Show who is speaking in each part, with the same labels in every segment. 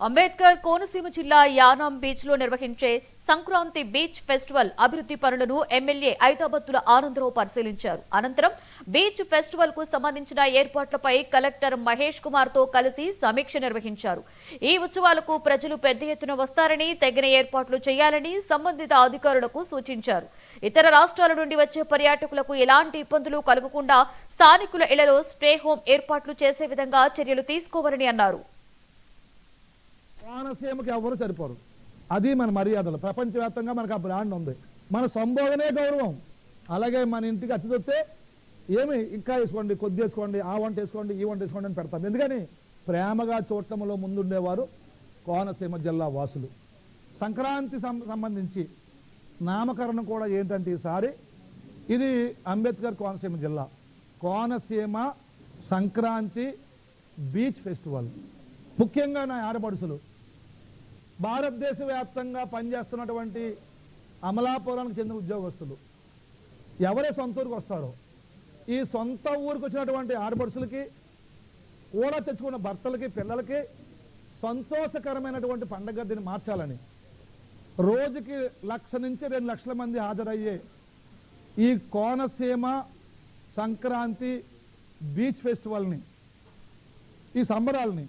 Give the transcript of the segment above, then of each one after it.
Speaker 1: అంబేద్కర్ కోనసీమ జిల్లా యానాం బీచ్ లో నిర్వహించే సంక్రాంతి బీచ్ ఫెస్టివల్ అభివృద్ధి పనులను ఎమ్మెల్యే ఐతాబత్తుల ఆనందరావు పరిశీలించారు. అనంతరం బీచ్ ఫెస్టివల్ కు సంబంధించిన ఏర్పాట్లపై కలెక్టర్ మహేష్ కుమార్ తో కలిసి సమీక్ష నిర్వహించారు. ఈ ఉత్సవాలకు ప్రజలు పెద్ద ఎత్తున వస్తారని, తగిన ఏర్పాట్లు చేయాలని సంబంధిత అధికారులకు సూచించారు. ఇతర రాష్ట్రాల నుండి వచ్చే పర్యాటకులకు ఎలాంటి ఇబ్బందులు కలగకుండా స్థానికుల ఇళ్లలో స్టే హోం ఏర్పాట్లు చేసే విధంగా చర్యలు తీసుకోవాలని అన్నారు.
Speaker 2: కోనసీమకి ఎవరు సరిపోరు. అది మన మర్యాదలు. ప్రపంచవ్యాప్తంగా మనకు ఆ బ్రాండ్ ఉంది. మన సంబోధనే గౌరవం. అలాగే మన ఇంటికి అతిథి వస్తే ఏమి ఇంకా వేసుకోండి, కొద్ది వేసుకోండి, ఆ వంట వేసుకోండి, ఈ వంట వేసుకోండి అని పెడతాం. ఎందుకని ప్రేమగా చూడటంలో ముందుండేవారు కోనసీమ జిల్లా వాసులు. సంక్రాంతి సంబంధించి నామకరణం కూడా ఏంటంటే ఈసారి ఇది అంబేద్కర్ కోనసీమ జిల్లా కోనసీమ సంక్రాంతి బీచ్ ఫెస్టివల్. ముఖ్యంగా నా ఆడపడుసులు భారతదేశ వ్యాప్తంగా పనిచేస్తున్నటువంటి అమలాపురానికి చెందిన ఉద్యోగస్తులు ఎవరే సొంత ఊరికి వస్తారో ఈ సొంత ఊరికి వచ్చినటువంటి ఆడపడుసులకి కూడా తెచ్చుకున్న భర్తలకి, పిల్లలకి సంతోషకరమైనటువంటి పండగ దీన్ని మార్చాలని రోజుకి 1,00,000 నుంచి 2 లక్షల మంది హాజరయ్యే ఈ కోనసీమ సంక్రాంతి బీచ్ ఫెస్టివల్ని, ఈ సంబరాలని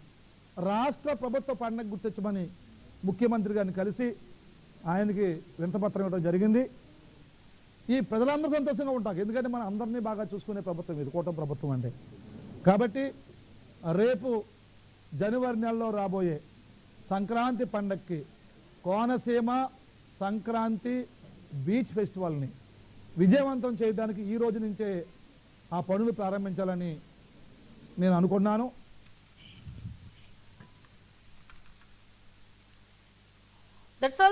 Speaker 2: రాష్ట్ర ప్రభుత్వ పండుగ గుర్తించమని ముఖ్యమంత్రి గారిని కలిసి ఆయనకి వినతిపత్రం ఇవ్వడం జరిగింది. ఈ ప్రజలందరూ సంతోషంగా ఉంటారు. ఎందుకంటే మనం అందరినీ బాగా చూసుకునే ప్రభుత్వం ఇది, కూటమి ప్రభుత్వం అంటే. కాబట్టి రేపు జనవరి నెలలో రాబోయే సంక్రాంతి పండగకి కోనసీమ సంక్రాంతి బీచ్ ఫెస్టివల్ని విజయవంతం చేయడానికి ఈ రోజు నుంచే ఆ పనులు ప్రారంభించాలని నేను అనుకున్నాను.
Speaker 1: That's all.